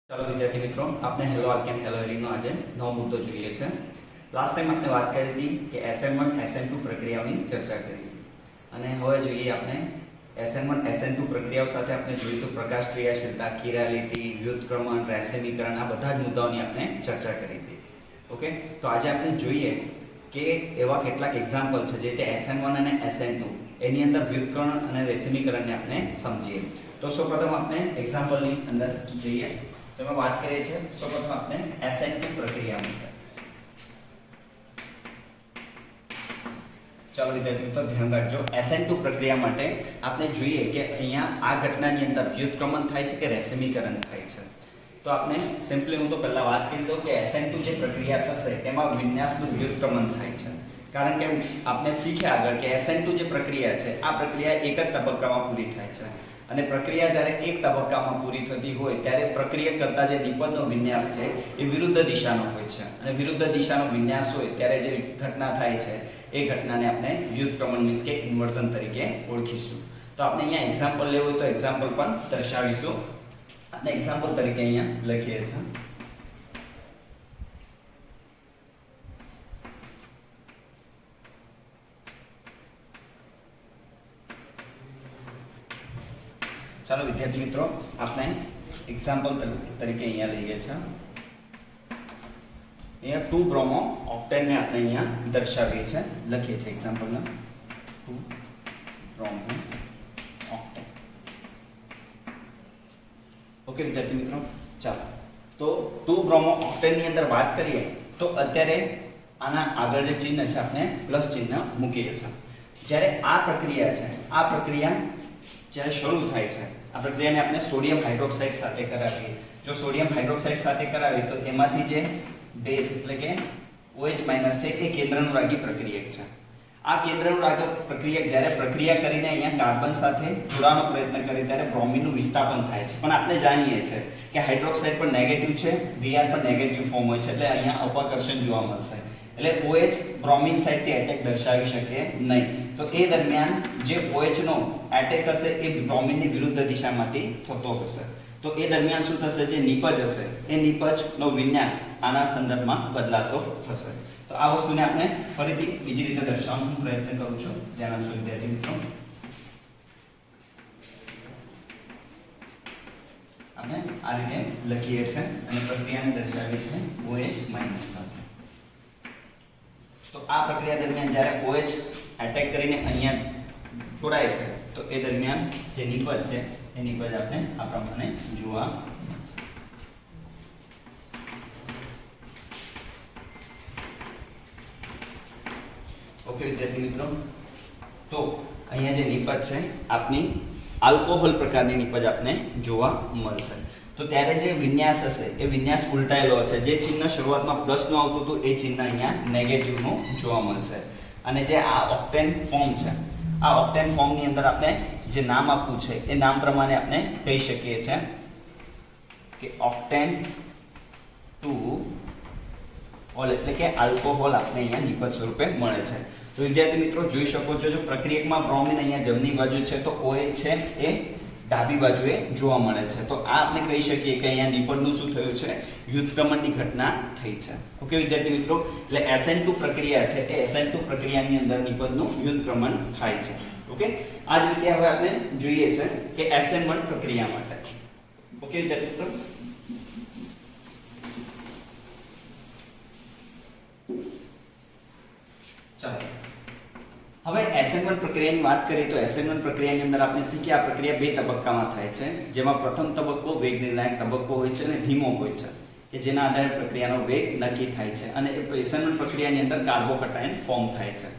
ચાલો વિદ્યાર્થી મિત્રો, આપણે હેલો આલ્કેન હેલો એરીનો આજે નવો મુદ્દો જોઈએ છે. લાસ્ટ ટાઈમ આપણે વાત કરી હતી કે SN1 SN2 પ્રક્રિયાઓની ચર્ચા કરી હતી અને હવે જોઈએ આપણે SN1 SN2 પ્રક્રિયાઓ સાથે આપણે જોયું તો પ્રકાશ ક્રિયાશીલતા, કિરાલિટી, વ્યુત્ક્રમણ, રેસિમીકરણ આ બધા જ મુદ્દાઓની આપણે ચર્ચા કરી હતી. ઓકે, તો આજે આપણે જોઈએ કે એવા કેટલાક એક્ઝામ્પલ છે જે તે SN1 અને SN2 એની અંદર વ્યુત્ક્રમણ અને રેસિમીકરણને આપણે સમજીએ. તો સૌપ્રથમ આપણે એક્ઝામ્પલની અંદર જઈએ. तो मैं बात करें छे सर्वप्रथम आपने SN2 प्रक्रिया में चलो विद्यार्थी तो ध्यान रखो SN2 प्रक्रिया माटे आपने જોઈએ કે અહીંયા આ ઘટનાની અંદર વ્યુત્ક્રમણ થાય છે કે રેસિમીકરણ થાય છે. તો આપણે સિમ્પલી હું તો પહેલા વાત કરી દઉં કે SN2 જે પ્રક્રિયા થશે તેમાં વિન્યાસનું વ્યુત્ક્રમણ થાય છે. કારણ કે આપણે શીખ્યા આગળ કે SN2 જે પ્રક્રિયા છે આ પ્રક્રિયા એક જ તબક્કામાં પૂરી થાય છે અને પ્રક્રિયા જ્યારે એક તબક્કામાં પૂરી થતી હોય ત્યારે પ્રક્રિયા કરતા જે નિપજનો વિન્યાસ છે એ વિરુદ્ધ દિશાનો હોય છે અને વિરુદ્ધ દિશાનો વિન્યાસ હોય ત્યારે જે ઘટના થાય છે એ ઘટનાને આપણે વ્યુત્ક્રમણ મીન્સ કે ઇન્વર્ઝન તરીકે ઓળખીશું. તો આપણે અહીંયા એક્ઝામ્પલ લેવું હોય તો એક્ઝામ્પલ પણ દર્શાવીશું. આપણે એક્ઝામ્પલ તરીકે અહીંયા લખીએ છીએ. ચાલો વિદ્યાર્થી મિત્રો આપણે એક્ઝામ્પલ તરીકે અહીંયા લઈએ છીએ. અહીંયા 2 બ્રોમો ઓક્ટેન ને આપણે અહીંયા દર્શાવીએ છીએ, લખીએ છીએ એક્ઝામ્પલમાં 2 બ્રોમો ઓક્ટેન. ઓકે વિદ્યાર્થી મિત્રો, ચાલો તો 2 બ્રોમો ઓક્ટેન ની અંદર વાત કરીએ તો અત્યારે આના આગળ જે ચિહ્ન છે આપણે પ્લસ ચિહ્ન મૂકીએ છીએ. જ્યારે આ પ્રક્રિયા છે આ પ્રક્રિયા જ્યારે શરૂ થાય છે આ પ્રક્રિયાને આપણે સોડિયમ હાઇડ્રોક્સાઇડ સાથે કરાવીએ. જો સોડિયમ હાઇડ્રોક્સાઇડ સાથે કરાવીએ તો એમાંથી જે બેઝ એટલે કે OH- છે એ કેન્દ્રાનુરાગી પ્રક્રિયક છે. આ કેન્દ્રાનુરાગી પ્રક્રિયક જ્યારે પ્રક્રિયા કરીને અહીંયા કાર્બન સાથે જોડવાનો પ્રયત્ન કરે ત્યારે બ્રોમિનનું વિસ્થાપન થાય છે. પણ આપણે જાણીએ છીએ કે હાઇડ્રોક્સાઇડ પર નેગેટિવ છે, Br પર નેગેટિવ ફોર્મ હોય છે એટલે અહીંયા અપકર્ષણ જોવા મળશે. એટલે OH બ્રોમિન સાઇડથી એટેક દર્શાવી શકે નહીં. તો એ દરમિયાન જે OH નો એટેક હશે એ બ્રોમિનની વિરુદ્ધ દિશામાંથી થતો હશે. તો એ દરમિયાન શું થશે, જે નિપજ હશે એ નિપજનો વિન્યાસ આના સંદર્ભમાં બદલાતો થશે. તો આ વસ્તુને આપણે ફરીથી બીજી રીતે દર્શાવવાનો પ્રયત્ન કરું છું. ધ્યાન આપજો વિદ્યાર્થી મિત્રો. આપણે આ રીતે લખીએ છીએ અને પ્રક્રિયાને દર્શાવીએ છીએ OH- સાથે. તો આ પ્રક્રિયા દરમિયાન જ્યારે OH એટેક કરીને અહીંયા જોડાય છે તો એ દરમિયાન જે નિપજ છે એ નિપજ આપણે આ પ્રમાણે જોવા મળશે. ઓકે વિદ્યાર્થી મિત્રો, તો અહીંયા જે નિપજ છે આપની આલ્કોહોલ પ્રકારની નિપજ આપને જોવા મળશે. તો ત્યારે જે વિન્યાસ હશે એ વિન્યાસ ઉલટાયેલો હશે. જે ચિહ્ન શરૂઆતમાં પ્લસ નું આવતું હતું એ ચિહ્ન અહીંયા નેગેટિવ નું જોવા મળશે. અને જે આ ઓક્ટેન ફોર્મ છે આ ઓક્ટેન ફોર્મની અંદર આપણે જે નામ આપવું છે એ નામ પ્રમાણે આપણે કહી શકીએ છીએ કે ઓક્ટેન 2 ઓલ એટલે કે આલ્કોહોલ આપણે અહીંયા નિપજ સ્વરૂપે મળે છે. તો વિદ્યાર્થી મિત્રો જોઈ શકો છો જો પ્રક્રિયકમાં બ્રોમિન અહીંયા જમણી બાજુ છે તો OH છે એ ડાબી બાજુએ જોવા મળે છે. તો આ આપણે કહી શકીએ કે અહીંયા નિપજનું શું થયું છે, વ્યુત્ક્રમણની ઘટના થઈ છે. ઓકે વિદ્યાર્થી મિત્રો, એટલે SN2 પ્રક્રિયા છે એ SN2 પ્રક્રિયાની અંદર નિપજનું વ્યુત્ક્રમણ થાય છે. ઓકે, આ જ રીતે હવે આપણે જોઈએ છે કે SN1 પ્રક્રિયા માટે. ઓકે વિદ્યાર્થી મિત્રો, ચાલો હવે SN1 પ્રક્રિયાની વાત કરીએ તો SN1 પ્રક્રિયાની અંદર આપણે શીખ્યા આ પ્રક્રિયા બે તબક્કામાં થાય છે. જેમાં પ્રથમ તબક્કો વેગ નિર્ણાયક તબક્કો હોય છે અને ધીમો હોય છે કે જેના આધારે પ્રક્રિયાનો વેગ નક્કી થાય છે. અને SN1 પ્રક્રિયાની અંદર કાર્બોકેટાયન ફોર્મ થાય છે.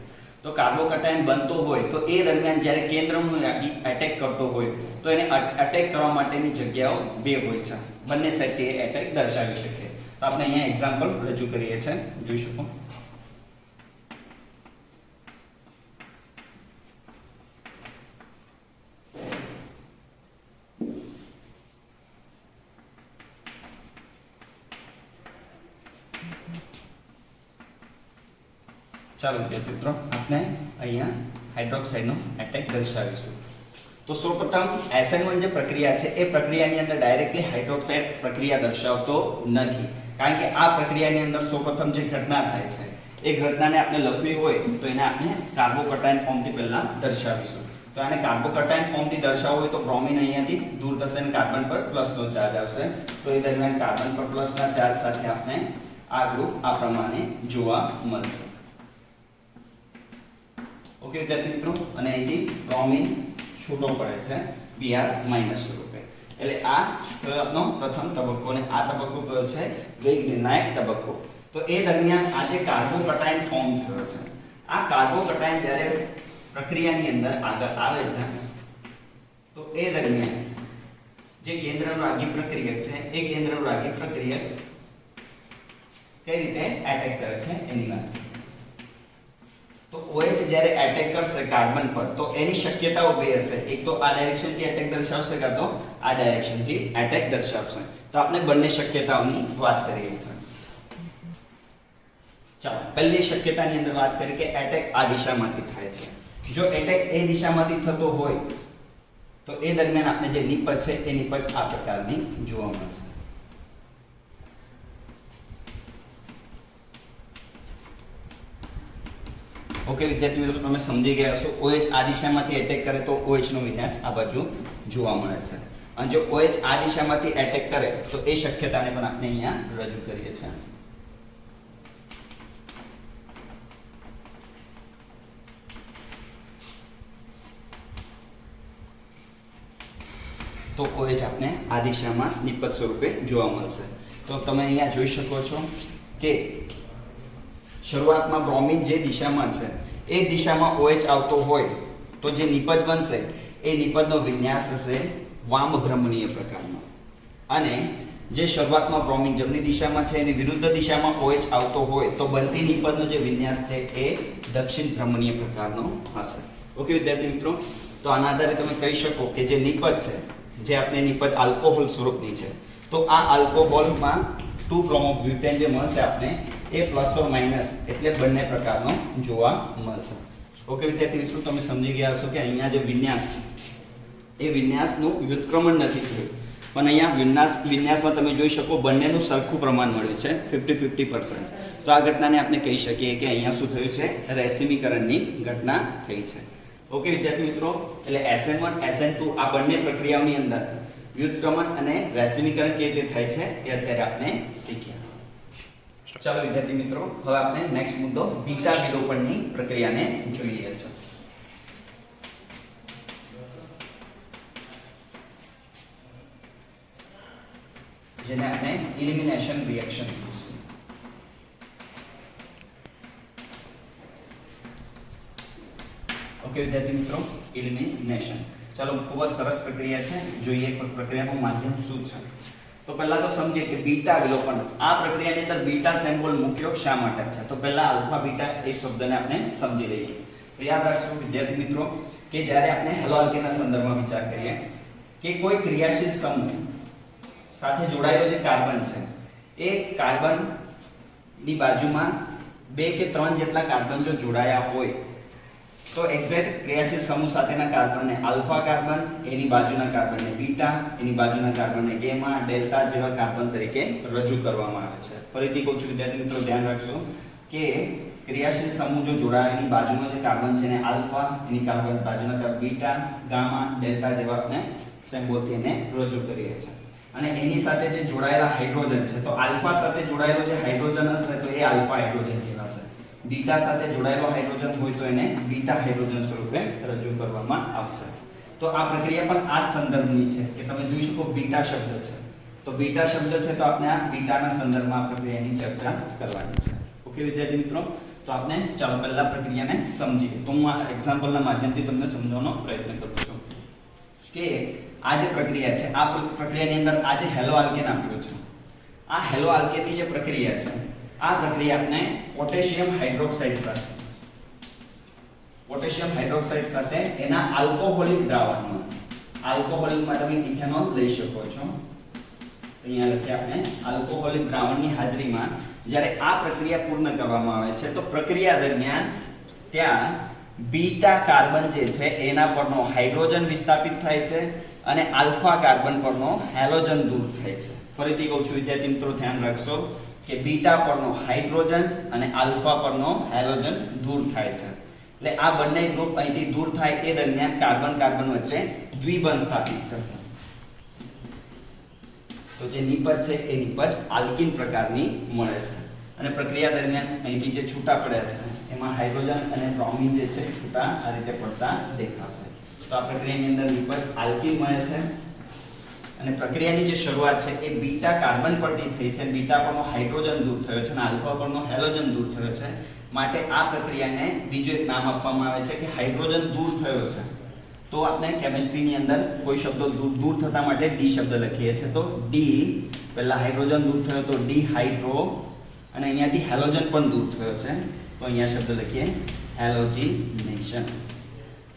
તો કાર્બોકેટાયન બનતો હોય તો એ દરમિયાન જ્યારે કેન્દ્રાનુરાગી એટેક કરતો હોય તો એને એટેક કરવા માટેની જગ્યાઓ બે હોય છે. બંને સાઈડથી એ એટેક દર્શાવી શકે. તો આપણે અહીંયા એક્ઝામ્પલ રજૂ કરીએ છીએ, જોઈ શકો. ચાલો વિદ્યાર્થી મિત્રો આપણે અહીંયા હાઇડ્રોક્સાઇડનો એટેક દર્શાવીશું. તો સૌપ્રથમ SN1 જે પ્રક્રિયા છે એ પ્રક્રિયાની અંદર ડાયરેક્ટલી હાઇડ્રોક્સાઇડ પ્રક્રિયા દર્શાવતો નથી, કારણ કે આ પ્રક્રિયાની અંદર સૌપ્રથમ જે ઘટના થાય છે એ ઘટનાને આપણે લખવી હોય તો એને આપણે કાર્બોકેટાયન ફોર્મથી પહેલા દર્શાવીશું. તો આને કાર્બોકેટાયન ફોર્મથી દર્શાવવું હોય તો બ્રોમિન અહીંયાથી દૂર થશે અને કાર્બન પર પ્લસનો ચાર્જ આવશે. તો એ દરમિયાન કાર્બન પર પ્લસના ચાર્જ સાથે આપણે આ ગ્રુપ આ પ્રમાણે જોવા મળશે. ઓકે વિદ્યાર્થી મિત્રો, અને અહીંથી બ્રોમિન છૂટો પડે છે Br- સ્વરૂપે. એટલે આ આપનો પ્રથમ તબક્કો અને આ તબક્કો કયો છે? વેગ નિર્ણાયક તબક્કો. તો એ દરમિયાન આ જે કાર્બોકેટાયન ફોર્મ થયો છે, આ કાર્બોકેટાયન જ્યારે પ્રક્રિયાની અંદર આગળ આવે છે તો એ દરમિયાન જે કેન્દ્રનુરાગી પ્રક્રિયક છે એ કેન્દ્રનુરાગી પ્રક્રિયક કઈ રીતે એટેક કરે છે એની વાત. તો OH જ્યારે એટેક કરશે કાર્બન પર તો એની શક્યતાઓ બે હશે. એક તો આ ડાયરેક્શનથી એટેક દર્શાવશે કાં તો આ ડાયરેક્શનથી એટેક દર્શાવશે. તો આપણે બંને શક્યતાઓની વાત કરીએ છીએ. ચાલો પહેલી શક્યતાની અંદર વાત કરીએ કે એટેક આ દિશામાંથી થાય છે. જો એટેક એ દિશામાંથી થતો હોય તો એ દરમિયાન આપણે જે નિપજ છે એ નિપજ આ પ્રકારની જોવા મળશે. ઓકે વિદ્યાર્થી મિત્રો, તમે સમજી ગયા છો. OH આ દિશામાંથી એટેક કરે તો OH નો વિન્યાસ આ બાજુ જોવા મળે છે, અને જો OH આ દિશામાંથી એટેક કરે તો એ શક્યતાને પણ આપણે અહીંયા રજૂ કરીએ છીએ. તો OH આપણે આ દિશામાં નિપજ સ્વરૂપે જોવા મળશે. તો તમે અહીંયા જોઈ શકો છો કે શરૂઆતમાં બ્રોમિન જે દિશામાં છે એ દિશામાં OH આવતો હોય તો જે નિપજ બનશે એ નિપજનો વિન્યાસ હશે વામભ્રમણીય પ્રકારનો, અને જે શરૂઆતમાં બ્રોમિન જમણી દિશામાં છે એની વિરુદ્ધ દિશામાં OH આવતો હોય તો બનતી નિપજનો જે વિન્યાસ છે એ દક્ષિણ ભ્રમણીય પ્રકારનો હશે. ઓકે વિદ્યાર્થી મિત્રો, તો આના આધારે તમે કહી શકો કે જે નિપજ છે, જે આપણે નિપજ આલ્કોહોલ સ્વરૂપની છે, તો આ આલ્કોહોલમાં 2-bromoબ્યુટેન જે મળશે આપણે એ પ્લસ ઓર માઇનસ એટલે બંને પ્રકારનો જોવા મળશે. ઓકે વિદ્યાર્થી મિત્રો, તમે સમજી ગયા હશો કે અહીંયા જે વિન્યાસ છે એ વિન્યાસનું વ્યુત્ક્રમણ નથી થયું, પણ અહીંયા વિન્યાસમાં તમે જોઈ શકો બંનેનું સરખું પ્રમાણ મળ્યું છે 50-50%. તો આ ઘટનાને આપણે કહી શકીએ કે અહીંયા શું થયું છે? રેસિમીકરણની ઘટના થઈ છે. ઓકે વિદ્યાર્થી મિત્રો, એટલે SN1 SN2 આ બંને પ્રક્રિયાઓની અંદર વ્યુત્ક્રમણ અને રેસિમીકરણ કેવી રીતે થાય છે એ અત્યારે આપણે શીખ્યા. ચાલો વિદ્યાર્થી મિત્રો, હવે આપણે નેક્સ્ટ મુદ્દો બીટા વિલોપનની પ્રક્રિયાને જોઈએ છે. જેને આપણે એલિમિનેશન રિએક્શન કહીશું. ઓકે વિદ્યાર્થી મિત્રો, એલિમિનેશન. ચાલો ખૂબ જ સરસ પ્રક્રિયા છે. જોઈએ પ્રક્રિયાનું માધ્યમ શું છે. તો પહેલા તો સમજીએ કે બીટા વિલોપન. આ પ્રક્રિયાની અંદર બીટા સિમ્બોલ મૂક્યો શા માટે છે? તો પહેલા આલ્ફા બીટા એ શબ્દને આપણે સમજી લઈએ. તો યાદ રાખજો વિદ્યાર્થી મિત્રો કે જ્યારે આપણે હેલોઆલ્કેનના સંદર્ભમાં વિચાર કરીએ કે કોઈ ક્રિયાશીલ સમૂહ સાથે જોડાયેલો જે કાર્બન છે એ કાર્બનની બાજુમાં 2 કે 3 જેટલા કાર્બન જો જોડાયા હોય તો એક્ઝેક્ટ ક્રિયાશીલ સમૂહ સાથેના કાર્બનને આલ્ફા કાર્બન, એની બાજુના કાર્બનને બીટા, એની બાજુના કાર્બનને ગેમા, ડેલ્ટા જેવા કાર્બન તરીકે રજૂ કરવામાં આવે છે. ફરીથી કહું છું વિદ્યાર્થી મિત્રો, ધ્યાન રાખજો કે ક્રિયાશીલ સમૂહ જો જોડાય એની બાજુમાં જે કાર્બન છે એને આલ્ફા, એની કાર્બન બાજુના કાર્બન બીટા, ગામા, ડેલ્ટા જેવા આપણે સિમ્બોલથી એને રજૂ કરીએ છીએ. અને એની સાથે જે જોડાયેલા હાઇડ્રોજન છે તો આલ્ફા સાથે જોડાયેલો જે હાઇડ્રોજન હશે તો એ આલ્ફા હાઇડ્રોજન કહેવાશે. બીટા સાથે જોડાયેલો હાઇડ્રોજન હોય તો એને બીટા હાઇડ્રોજન સ્વરૂપે રજૂ કરવામાં આવશે. તો આ પ્રક્રિયા પણ આ જ સંદર્ભની છે કે તમે જોઈ શકો બીટા શબ્દ છે. તો બીટા શબ્દ છે તો આપણે આ બીટાના સંદર્ભમાં આ પ્રક્રિયાની ચર્ચા કરવાની છે. ઓકે વિદ્યાર્થી મિત્રો, તો આપણે ચાલો પહેલા પ્રક્રિયાને સમજીએ. તો હું આ એક્ઝામ્પલના માધ્યમથી તમને સમજાવવાનો પ્રયત્ન કરું છું કે આ જે પ્રક્રિયા છે આ પ્રક્રિયાની અંદર આ જે હેલો આલ્કેન આપ્યો છે, આ હેલો આલ્કેનની જે પ્રક્રિયા છે આ પ્રક્રિયા આપણે પોટેશિયમ હાઇડ્રોક્સાઇડ સાથે એના આલ્કોહોલિક દ્રાવણમાં તમે ઇથેનોલ લઈ શકો છો. અહીંયા લખીએ આપણે આલ્કોહોલિક દ્રાવણની હાજરીમાં જ્યારે આ પ્રક્રિયા પૂર્ણ કરવામાં આવે છે તો પ્રક્રિયા દરમિયાન ત્યાં બીટા કાર્બન જે છે એના પરનો હાઇડ્રોજન વિસ્થાપિત થાય છે અને આલ્ફા કાર્બન પરનો હેલોજન દૂર થાય છે. ફરીથી કહું છું વિદ્યાર્થી મિત્રો, ધ્યાન રાખશો કે બીટા પરનો હાઇડ્રોજન અને આલ્ફા પરનો હેલોજન દૂર થાય છે. એટલે આ બંને ગ્રુપ અહીંથી દૂર થાય એ દરમિયાન કાર્બન કાર્બન વચ્ચે દ્વિબંધ સ્થાપિત થશે. તો જે નિપજ છે એ નિપજ આલ્કીન પ્રકારની મળે છે અને પ્રક્રિયા દરમિયાન અહીંથી જે છૂટા પડ્યા છે એમાં હાઇડ્રોજન અને બ્રોમિન જે છે છૂટા આ રીતે પડતા દેખાશે. તો આ પ્રક્રિયાની અંદર નિપજ આલ્કીન મળે છે અને પ્રક્રિયાની જે શરૂઆત છે એ બીટા કાર્બન પરથી થઈ છે. બીટા પરનો હાઇડ્રોજન દૂર થયો છે અને આલ્ફા પરનો હેલોજન દૂર થયો છે. માટે આ પ્રક્રિયાને બીજું એક નામ આપવામાં આવે છે કે હાઇડ્રોજન દૂર થયો છે. તો આપણે કેમિસ્ટ્રીની અંદર કોઈ શબ્દો દૂર થતા માટે ડી શબ્દ લખીએ છીએ. તો ડી, પહેલા હાઇડ્રોજન દૂર થયો તો ડીહાઇડ્રો, અને અહીંયાથી હેલોજન પણ દૂર થયો છે તો અહીંયા શબ્દ લખીએ હેલોજિનેશન.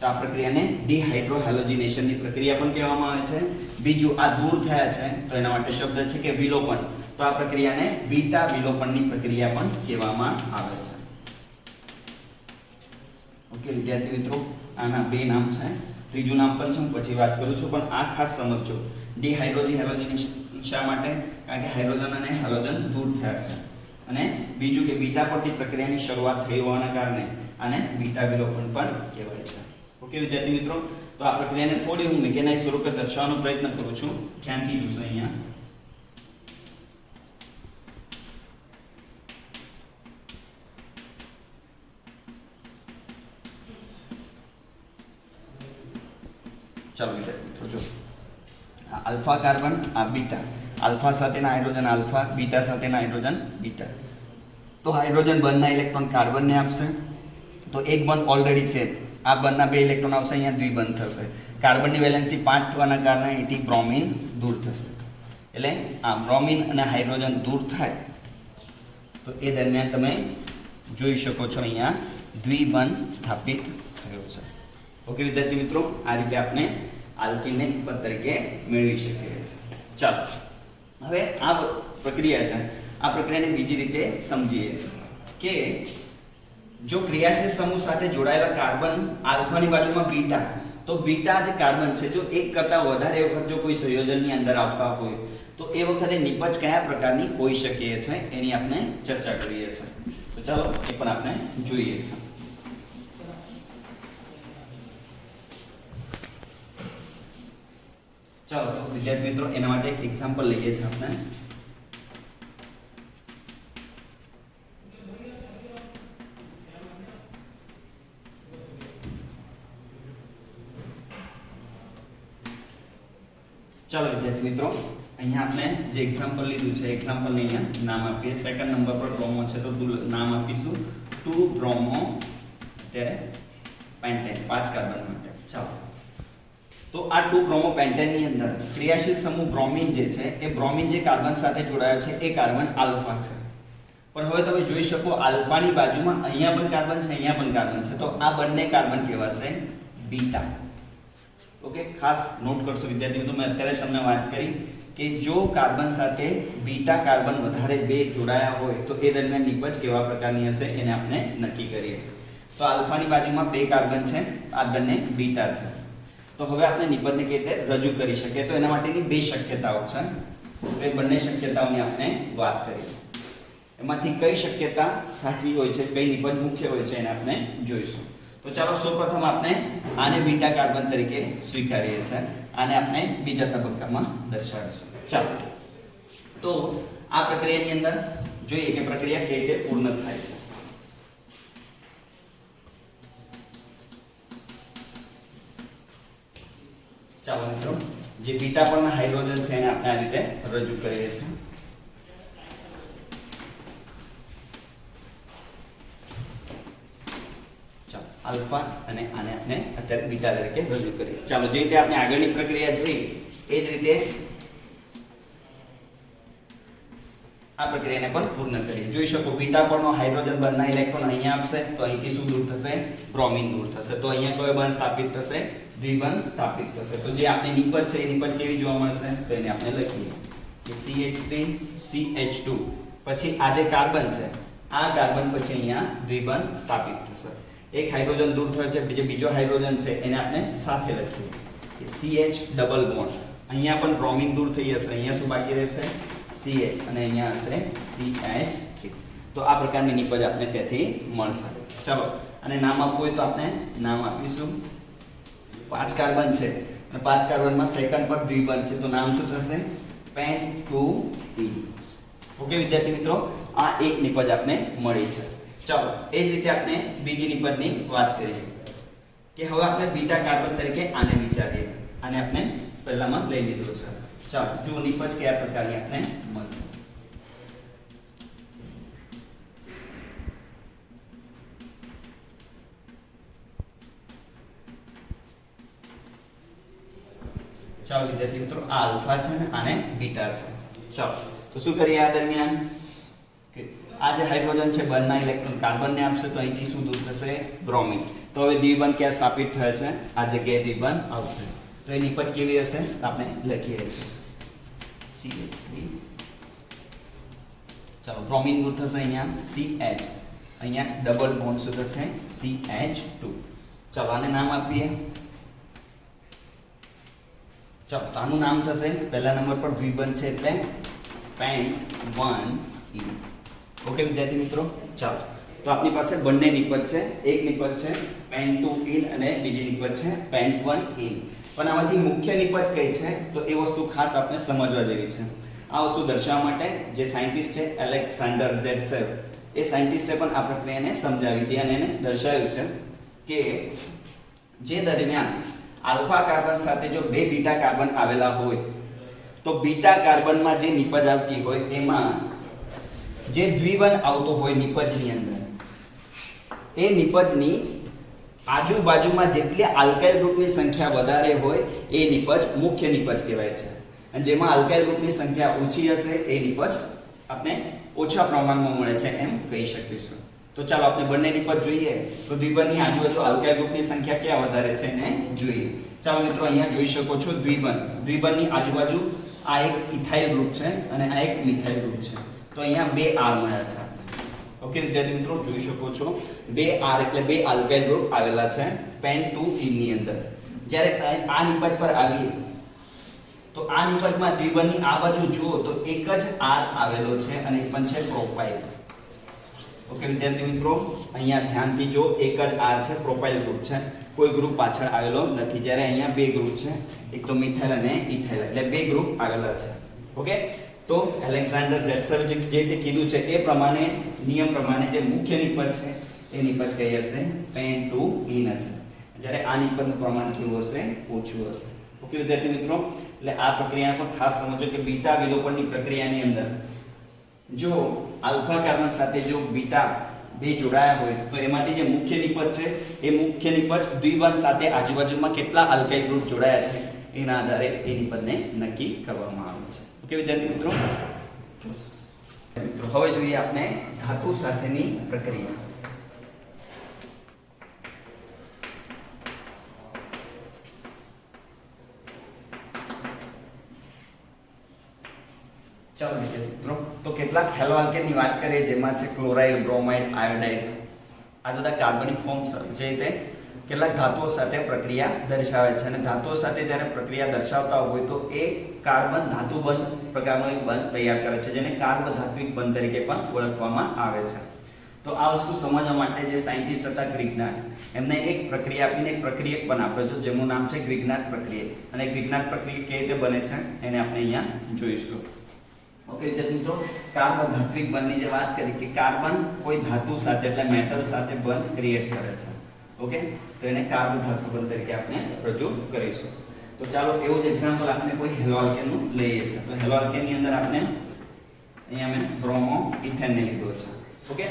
તો આ પ્રક્રિયાને ડીહાઇડ્રો હેલોજિનેશનની પ્રક્રિયા પણ કહેવામાં આવે છે. બીજું, આ દૂર થયા છે તો એના માટે શબ્દ છે કે વિલોપન. તો આ પ્રક્રિયાને બીટા વિલોપનની પ્રક્રિયા પણ કહેવામાં આવે છે. ઓકે વિદ્યાર્થી મિત્રો, આના બે નામ છે. ત્રીજું નામ પણ છે હું પછી વાત કરું છું, પણ આ ખાસ સમજજો. હેલોજિનેશન શા માટે? કારણ કે હાઇડ્રોજન અને હેલોજન દૂર થયા છે. અને બીજું કે બીટા પરથી પ્રક્રિયાની શરૂઆત થઈ હોવાના કારણે આને બીટા વિલોપન પણ કહેવાય છે. ઓકે વિદ્યાર્થી મિત્રો, તો આ પ્રક્રિયાને થોડી હું મિકેનાઇઝ સ્વરૂપે દર્શાવવાનો પ્રયત્ન કરું છું. ધ્યાનથી જોશો અહીંયા. ચાલો વિદ્યાર્થી મિત્રો જો, આલ્ફા કાર્બન, આ બીટા, આલ્ફા સાથેના હાઇડ્રોજન આલ્ફા, બીટા સાથેના હાઇડ્રોજન બીટા. તો હાઇડ્રોજન બંધના ઇલેક્ટ્રોન કાર્બનને આપશે. તો એક બંધ ઓલરેડી છે, આ બંધના બે ઇલેક્ટ્રોન આવશે, અહીંયા દ્વિબંધ થશે. કાર્બનની વેલેન્સી 5 થવાના કારણે અહીંથી બ્રોમિન દૂર થશે. એટલે આ બ્રોમિન અને હાઇડ્રોજન દૂર થાય તો એ દરમિયાન તમે જોઈ શકો છો અહીંયા દ્વિબંધ સ્થાપિત થયો છે. ઓકે વિદ્યાર્થી મિત્રો, આ રીતે આપણે આલ્કીનને નિપજ તરીકે મેળવી શકીએ છીએ. ચાલો હવે આ પ્રક્રિયા છે, આ પ્રક્રિયાને બીજી રીતે સમજીએ કે જો ક્રિયાશીલ સમૂહ સાથે જોડાયેલા કાર્બન આલ્ફાની બાજુમાં બીટા, તો બીટા જે કાર્બન છે જો એક કરતાં વધારે વખત જો કોઈ સંયોજનની અંદર આવતા હોય તો એ વખતે નિપજ કયા પ્રકારની હોઈ શકે છે એની આપણે ચર્ચા કરીએ છીએ. તો ચાલો એ પણ આપણે જોઈએ છીએ. ચાલો તો વિદ્યાર્થી મિત્રો, એના માટે એક એક્ઝામ્પલ લઈએ છીએ આપણે. ચાલો વિદ્યાર્થી મિત્રો, અહીંયા આપણે જે એક્ઝામ્પલ લીધું છે એક્ઝામ્પલને અહીંયા નામ આપીએ. સેકન્ડ નંબર પર બ્રોમો છે તો નામ આપીશું 2 બ્રોમો અત્યારે પેન્ટેન, 5 કાર્બન માટે. ચાલો તો આ 2 બ્રોમો પેન્ટેનની અંદર ક્રિયાશીલ સમૂહ બ્રોમિન જે છે એ બ્રોમિન જે કાર્બન સાથે જોડાયો છે એ કાર્બન આલ્ફા છે. પણ હવે તમે જોઈ શકો આલ્ફાની બાજુમાં અહીંયા પણ કાર્બન છે, અહીંયા પણ કાર્બન છે. તો આ બંને કાર્બન કહેવાશે બીટા. ઓકે, ખાસ નોટ કરશો વિદ્યાર્થી મિત્રો, મેં અત્યારે તમને વાત કરી કે જો કાર્બન સાથે બીટા કાર્બન વધારે બે જોડાયા હોય તો એ દરમિયાન નિપજ કેવા પ્રકારની હશે એને આપણે નક્કી કરીએ. તો આલ્ફાની બાજુમાં 2 કાર્બન છે, આ બંને બીટા છે. તો હવે આપણે નિપજને કેવી રીતે રજૂ કરી શકીએ? તો એના માટેની 2 શક્યતાઓ છે. તો એ બંને શક્યતાઓની આપણે વાત કરીએ. એમાંથી કઈ શક્યતા સાચી હોય છે, કઈ નિપજ મુખ્ય હોય છે એને આપણે જોઈશું. તો ચાલો સૌપ્રથમ આપણે આને બીટા કાર્બન તરીકે સ્વીકારીએ છીએ, આને આપણે બીજા તબક્કામાં દર્શાવીશું. ચાલો તો આ પ્રક્રિયાની અંદર જોઈએ કે પ્રક્રિયા કેવી રીતે પૂર્ણ થાય છે. ચાલો મિત્રો, જે બીટા પરના હાઇડ્રોજન છે એને આપણે આ રીતે રજૂ કરીએ છીએ. આલ્ફા અને આને આપણે અત્યારે બીટા તરીકે રજૂ કરીએ. ચાલો જે રીતે આપણે આગળની પ્રક્રિયા જોઈ એ જ રીતે આ પ્રક્રિયાને પણ પૂર્ણ કરીએ. જોઈ શકો બીટા પરનો હાઇડ્રોજન બંધના ઇલેક્ટ્રોન અહીંયા આવશે તો અહીંથી શું દૂર થશે? બ્રોમિન દૂર થશે. તો અહીંયા કયો બંધ સ્થાપિત થશે? દ્વિબંધ સ્થાપિત થશે. તો જે આપણી નિપજ છે એ નિપજ કેવી જોવા મળશે? તો એને આપણે લખીએ કે CH3 CH2, પછી આ જે કાર્બન છે આ કાર્બન પછી અહીંયા દ્વિબંધ સ્થાપિત થશે. એક હાઇડ્રોજન દૂર થયો છે, જે બીજો હાઇડ્રોજન છે એને આપણે સાથે લખીએ કે CH ડબલ બોન્ડ. અહીંયા પણ બ્રોમિન દૂર થઈ જશે, અહીંયા શું બાકી રહેશે CH અને અહીંયા હશે CH3. તો આ પ્રકારની નિપજ આપણે ત્યાંથી મળશે. ચલો અને નામ આપવું હોય તો આપણે નામ આપીશું. 5 કાર્બન છે અને 5 કાર્બનમાં સેકન્ડ પર દ્વિબંધ છે, તો નામ શું થશે પેન્ટ2E. ઓકે વિદ્યાર્થી મિત્રો, આ એક નિપજ આપણે મળી છે. ચાલો એ જ રીતે આપણે બીજી નિપજની વાત કરીએ કે હવે આપણે બીટા કાર્બન તરીકે આને વિચારીએ. આને આપણે પહેલામાં લઈ લીધું છે. ચાલો જો નિપજ કયા પ્રકારની આપણે મળશે. ચાલો વિદ્યાર્થી મિત્રો, આ આલ્ફા છે ને આને બીટા છે. ચાલો તો શું કરીએ આ દરમિયાન કે આ જે હાઇડ્રોજન છે બંધના ઇલેક્ટ્રોન કાર્બનને આપશે તો અહીંથી શું દૂર થશે બ્રોમિન. તો હવે દ્વિબંધ ક્યાં સ્થાપિત થયો છે, આ જગ્યાએ દ્વિબંધ આવશે. તો એ નિપજ કેવી હશે આપણે લખીએ છીએ CH3. ચાલો બ્રોમિન દૂર થશે અહીંયા CH, અહીંયા ડબલ બોન્ડ શું થશે CH2. ચાલો આને નામ આપીએ. ચાલો તો આનું નામ થશે પહેલા નંબર પર દ્વિબંધ છે એટલે પેન્ટ1E. ઓકે વિદ્યાર્થી મિત્રો, ચાલો તો આપણી પાસે બંને નિપજ છે. એક નિપજ છે પેન્ટ2E અને બીજી નિપજ છે પેન્ટ1E. પણ આમાંથી મુખ્ય નિપજ કઈ છે તો એ વસ્તુ ખાસ આપણે સમજવા જેવી છે. આ વસ્તુ દર્શાવવા માટે જે સાયન્ટિસ્ટ છે એલેક્ઝાન્ડર ઝેટસેવ, એ સાયન્ટિસ્ટે પણ આ પ્રક્રિયાને સમજાવી હતી અને એને દર્શાવ્યું છે કે જે દરમિયાન આલ્ફા કાર્બન સાથે જો બે બીટા કાર્બન આવેલા હોય તો બીટા કાર્બનમાં જે નિપજ આવતી હોય એમાં જે દ્વિબંધ આવતો હોય નિપજની અંદર, એ નિપજની આજુબાજુમાં જેટલી આલ્કાઇલ ગ્રુપની સંખ્યા વધારે હોય એ નિપજ મુખ્ય નિપજ કહેવાય છે. અને જેમાં આલ્કાઇલ ગ્રુપની સંખ્યા ઓછી હશે એ નિપજ આપણે ઓછા પ્રમાણમાં મળે છે એમ કહી શકીશું. તો ચાલો આપણે બંને નિપજ જોઈએ. તો દ્વિબંધની આજુબાજુ આલ્કાઇલ ગ્રુપની સંખ્યા ક્યાં વધારે છે એને જોઈએ. ચાલો મિત્રો અહીંયા જોઈ શકો છો દ્વિબંધની આજુબાજુ આ એક ઇથાઇલ ગ્રુપ છે અને આ એક મિથાઇલ ગ્રુપ છે. તો અહીંયા બે R મળ્યા છે. ઓકે વિદ્યાર્થી મિત્રો, જોઈ શકો છો બે R એટલે બે આલ્કાઇલ ગ્રુપ આવેલા છે પેન્ટ2E ની અંદર. જ્યારે આ નિપજ પર આવીએ તો આ નિપજમાં દ્વિબંધની આ બાજુ જુઓ તો એક જ R આવેલો છે અને એ પણ છે પ્રોપાઇલ. ઓકે વિદ્યાર્થી મિત્રો, અહીંયા ધ્યાનથી જો એક જ R છે, પ્રોપાઇલ ગ્રુપ છે, કોઈ ગ્રુપ પાછળ આવેલો નથી. જ્યારે અહીંયા બે ગ્રુપ છે, એક તો મિથાઇલ અને ઇથાઇલ, એટલે બે ગ્રુપ આવેલા છે. ઓકે, તો એલેક્ઝાન્ડર ઝેટસેવે જે રીતે કીધું છે એ પ્રમાણે નિયમ પ્રમાણે જે મુખ્ય નિપજ છે એ નિપજ કઈ હશે પેન્ટ2E હશે. જ્યારે આ નિપજનું પ્રમાણ કેવું હશે ઓછું હશે. ઓકે વિદ્યાર્થી મિત્રો, એટલે આ પ્રક્રિયા પર ખાસ સમજો કે બીટા વિલોપનની પ્રક્રિયાની અંદર જો આલ્ફા કાર્બન સાથે જો બીટા બે જોડાયા હોય તો એમાંથી જે મુખ્ય નિપજ છે એ મુખ્ય નિપજ દ્વિબંધ સાથે આજુબાજુમાં કેટલા આલ્કાઇલ ગ્રુપ જોડાયા છે એના આધારે એ નિપજને નક્કી કરવામાં આવે છે. ઓકે વિદ્યાર્થી મિત્રો, હવે જોઈએ આપણે ધાતુ સાથેની પ્રક્રિયા. ચાલો વિદ્યાર્થી મિત્રો, તો કેટલાક હેલો આલ્કેનની વાત કરીએ જેમાં છે ક્લોરાઇડ, બ્રોમાઇડ, આયોડાઇડ. આ બધા કાર્બનિક ફોર્મ્સ જે રીતે કેટલાક ધાતુઓ સાથે પ્રક્રિયા દર્શાવે છે. અને ધાતુઓ સાથે જ્યારે પ્રક્રિયા દર્શાવતા હોય તો એ કાર્બન ધાતુબંધ પ્રકારનો એક બંધ તૈયાર કરે છે જેને કાર્બધાત્વિક બંધ તરીકે પણ ઓળખવામાં આવે છે. તો આ વસ્તુ સમજવા માટે જે સાયન્ટિસ્ટ હતા ગ્રિગ્નાર્ડ, એમને એક પ્રક્રિયા આપીને એક પ્રક્રિયક પણ આપ્યો છે જેનું નામ છે ગ્રિગ્નાર્ડ પ્રક્રિયક. અને ગ્રિગ્નાર્ડ પ્રક્રિયક કેવી રીતે બને છે એને આપણે અહીંયા જોઈશું. ઓકે વિદ્યાર્થી મિત્રો, કાર્બધાત્વિક બંધની જે વાત કરી કે કાર્બન કોઈ ધાતુ સાથે એટલે મેટલ સાથે બંધ ક્રિએટ કરે છે. ઓકે, તો એને કાર્બધાતુ બંધ તરીકે આપણે રજૂ કરીશું. તો ચાલો એવું જ એક્ઝામ્પલ આપણે કોઈ હેલો આલ્કેનનું લઈએ છીએ. તો હેલો આલ્કેનની અંદર આપણે અહીંયા મેં બ્રોમો ઇથેનને લીધો છે. ઓકે,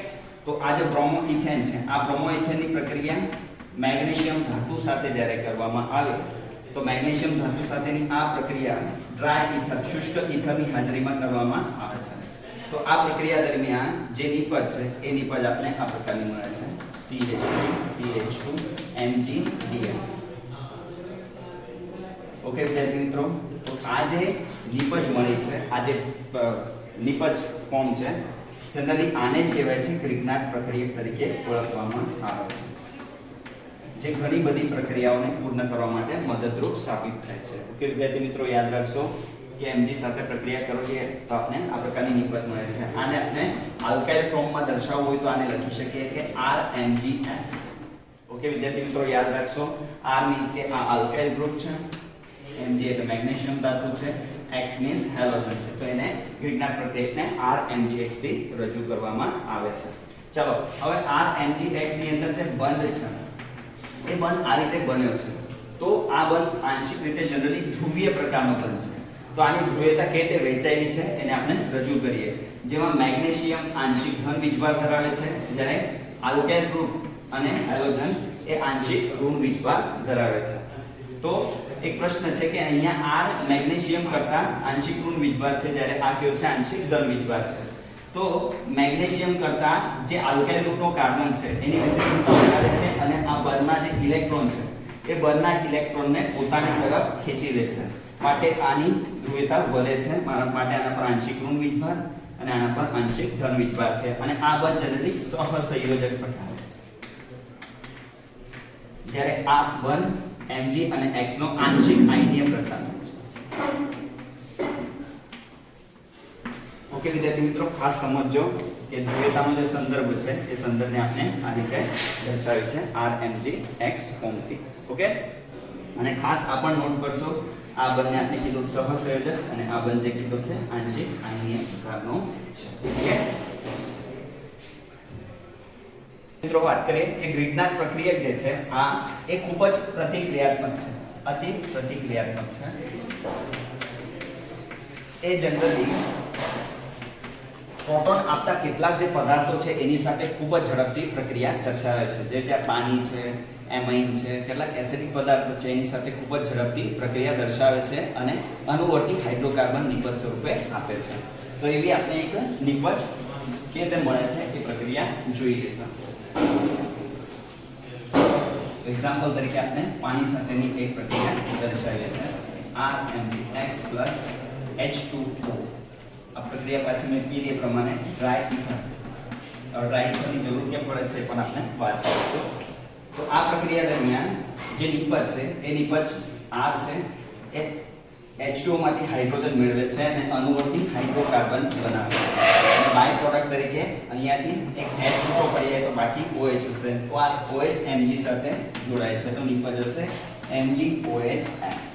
તો આ જે બ્રોમો ઇથેન છે, આ બ્રોમો ઇથેનની પ્રક્રિયા મેગ્નેશિયમ ધાતુ સાથે જ્યારે કરવામાં આવે તો મેગ્નેશિયમ ધાતુ સાથેની આ પ્રક્રિયા ડ્રાય ઇથર, શુષ્ક ઇથરની હાજરીમાં કરવામાં આવે છે. તો આ પ્રક્રિયા દરમિયાન જે નિપજ છે એ નિપજ આપણે આ પ્રકારની મળે છે CH3, CH2, MgDn. ઓકે વિદ્યાર્થી મિત્રો, તો આ જે નિપજ મળી છે, આ જે નિપજ ફોર્મ છે, જનરલી આને જ કહેવાય છે ગ્રિગ્નાર્ડ પ્રક્રિયક તરીકે ઓળખવામાં આવે છે. જે ઘણી બધી પ્રક્રિયાઓને પૂર્ણ કરવા માટે મદદરૂપ સાબિત થાય છે. ઓકે વિદ્યાર્થી મિત્રો, યાદ રાખશો કે Mg સાથે પ્રક્રિયા કરીએ તો આપણે આ પ્રકારની નિપજ મળે છે. આને આપણે આલ્કાઇલ ફોર્મમાં દર્શાવવું હોય તો આને લખી શકીએ કે RMgX. ઓકે વિદ્યાર્થી મિત્રો, યાદ રાખશો R મીન્સ કે આ આલ્કાઇલ ગ્રુપ છે, Mg એટલે મેગ્નેશિયમ ધાતુ છે, X મીન્સ હેલોજન છે. તો એને ગ્રીકના પ્રત્યયને RMgX થી રજૂ કરવામાં આવે છે. ચલો હવે RMgX ની અંદર જે બંધ છે એ બંધ આ રીતે બન્યો છે. તો આ બંધ આંશિક રીતે જનરલી ધ્રુવીય પ્રકારનો બંધ છે. તો આની ધ્રુવીયતા કેવી રીતે વહેંચાયેલી છે એને આપણે રજૂ કરીએ. જેમાં મેગ્નેશિયમ આંશિક ધન વીજભાર ધરાવે છે, જ્યારે આલ્કાઇલ ગ્રુપ અને હેલોજન એ આંશિક ઋણ વીજભાર ધરાવે છે. તો એક પ્રશ્ન છે કે અહીંયા R મેગ્નેશિયમ કરતા આંશિક ઋણ વીજભાર છે, જ્યારે આ કયો છે આંશિક ધન વીજભાર છે. તો મેગ્નેશિયમ કરતા જે આલ્કાઇલ ગ્રુપનો કાર્બન છે એની વિદ્યુતતા વધારે છે અને આ બંધના જે ઇલેક્ટ્રોન છે એ બંધના ઇલેક્ટ્રોનને પોતાની તરફ ખેંચી લેશે. માટે આની ધ્રુવીયતા વધે છે. માટે આના પર આંશિક ઋણ વીજભાર અને આના પર આંશિક ધન વીજભાર છે. અને આ બંધ જનરલી સહસંયોજક પ્રકાર છે, જ્યારે આ બંધ Mg અને X નો આંશિક આયનીય પ્રકારનો છે. ઓકે વિદ્યાર્થી મિત્રો, ખાસ સમજજો કે ધ્રુવીયતાનો જે સંદર્ભ છે એ સંદર્ભને આપણે આ રીતે દર્શાવ્યું છે RMgX ફોર્મથી. ઓકે, અને ખાસ આ પણ નોટ કરશો આ બંને આપણે કીધું સહસંયોજક અને આ બંને જે કીધું છે આંશિક આયનીય પ્રકારનો છે. ઓકે મિત્રો, વાત કરીએ કે ગ્રીડનાટ પ્રક્રિયક જે છે આ એ ખૂબ જ પ્રતિક્રિયાત્મક છે, અતિ પ્રતિક્રિયાત્મક છે. એ જનરલી પ્રોટોન આપતા કેટલાક જે પદાર્થો છે એની સાથે ખૂબ જ ઝડપથી પ્રક્રિયા દર્શાવે છે. જે ત્યાં પાણી છે, એમાઇન છે, કેટલાક એસિડિક પદાર્થો છે એની સાથે ખૂબ જ ઝડપથી પ્રક્રિયા દર્શાવે છે અને અનુવર્તી હાઇડ્રોકાર્બન નિપજ સ્વરૂપે આપે છે. તો એવી આપણે એક નિપજ કે તે મળે છે એ પ્રક્રિયા જોઈએ છે. એક્ઝામ્પલ તરીકે આપણે પાણી સાથેની એક પ્રક્રિયા દર્શાવીએ છીએ RMgX H2O. આ પ્રક્રિયા પાછી મેં કીધી એ પ્રમાણે ડ્રાય ઇથર. ડ્રાય ઇથરની જરૂર કેમ પડે છે પણ આપણે વાત કરીશું. તો આ પ્રક્રિયા દરમિયાન જે નિપજ છે એ નિપજ R છે એ H2O માંથી હાઇડ્રોજન મેળવે છે અને અનુવર્તી હાઇડ્રોકાર્બન બનાવે છે. બાય પ્રોડક્ટ તરીકે અહીંયાથી એક H છૂટો પડી જાય તો બાકી OH હશે. તો આ OH Mg સાથે જોડાય છે તો નિપજ હશે MgOHX.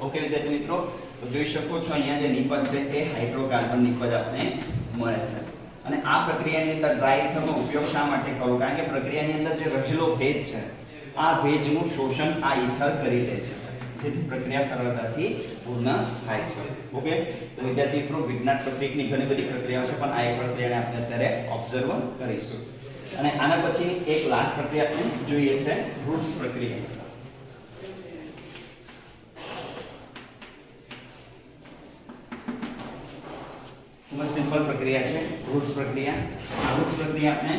ઓકે વિદ્યાર્થી મિત્રો, તો જોઈ શકો છો અહીંયા જે નિપજ છે એ હાઇડ્રોકાર્બન નિપજ આપણે મળે છે. અને આ પ્રક્રિયાની અંદર ડ્રાય ઇથરનો ઉપયોગ શા માટે કરો? કારણ કે પ્રક્રિયાની અંદર જે રહેલો ભેજ છે આ ભેજનું શોષણ આ ઇથર કરી લે છે, જેથી પ્રક્રિયા સરળતાથી પૂર્ણ થાય છે. ઓકે, તો વિદ્યાર્થી મિત્રો, ગ્રીડનાટ પ્રક્રિયકની ઘણી બધી પ્રક્રિયાઓ છે પણ આ એક પ્રક્રિયાને આપણે અત્યારે ઓબ્ઝર્વ કરીશું. અને આના પછી એક લાસ્ટ પ્રક્રિયા આપણે જોઈએ છે રુટ્સ પ્રક્રિયા. ખૂબ જ સિમ્પલ પ્રક્રિયા છે રુટ્સ પ્રક્રિયા. આ રુટ્સ પ્રક્રિયા આપણે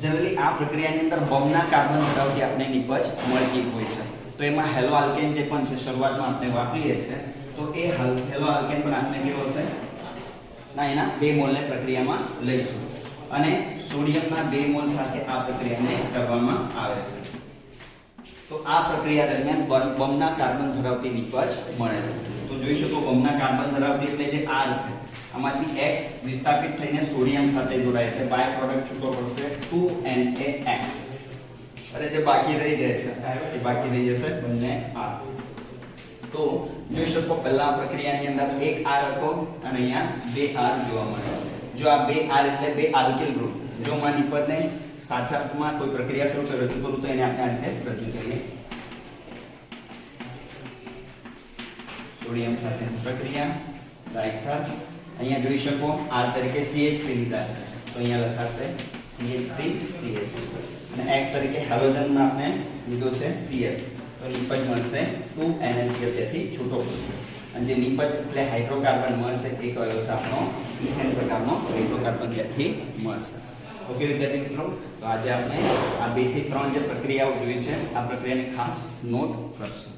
જનરલી આ પ્રક્રિયાની અંદર બમના કાર્બન ધરાવતી આપણે નિપજ મળતી હોય છે. તો એમાં હેલો આલ્કેન જે પણ છે શરૂઆતમાં આપણે વાપરીએ છીએ તો એ હેલો આલ્કેન પણ આપણે કેવો હશે ના એના 2 મોલને પ્રક્રિયામાં લઈશું અને સોડિયમના 2 મોલ સાથે આ પ્રક્રિયાને કરવામાં આવે છે. તો આ પ્રક્રિયા દરમિયાન બમના કાર્બન ધરાવતી નિપજ મળે છે. તો જોઈ શકો બમના કાર્બન ધરાવતી એટલે જે R છે આમાંથી X વિસ્થાપિત થઈને સોડિયમ સાથે જોડાય એટલે બાય પ્રોડક્ટ છૂટો પડશે 2NaX. અને જે બાકી રહી જાય છે એ બાકી રહી જશે બંને R. તો જોઈ શકો પહેલા પ્રક્રિયાની અંદર એક R હતો અને અહીંયા 2 R જોવા મળે. જો આ 2 R એટલે 2 આલ્કિલ ગ્રુપ. જો માં નિપજને સાચા અર્થમાં કોઈ પ્રક્રિયા સ્વરૂપે રજૂ કરું તો એને આપણે આ રીતે રજૂ કરીએ. સોડિયમ સાથે પ્રક્રિયા ડાયથર. અહીંયા જોઈ શકો R તરીકે CH3 લીધા છે તો અહીંયા લખાશે CH3 અને X તરીકે હેલોજનમાં આપણે લીધો છે Cl તો નિપજ મળશે 2NaCl તેથી છૂટો પડશે. અને જે નિપજ એટલે હાઇડ્રોકાર્બન મળશે એ કયો છે આપણો ઇથેન પ્રકારનો હાઇડ્રોકાર્બન ત્યાંથી મળશે. ઓકે વિદ્યાર્થી મિત્રો, તો આજે આપણે આ 2 થી 3 જે પ્રક્રિયાઓ જોઈ છે આ પ્રક્રિયાને ખાસ નોટ કરશું.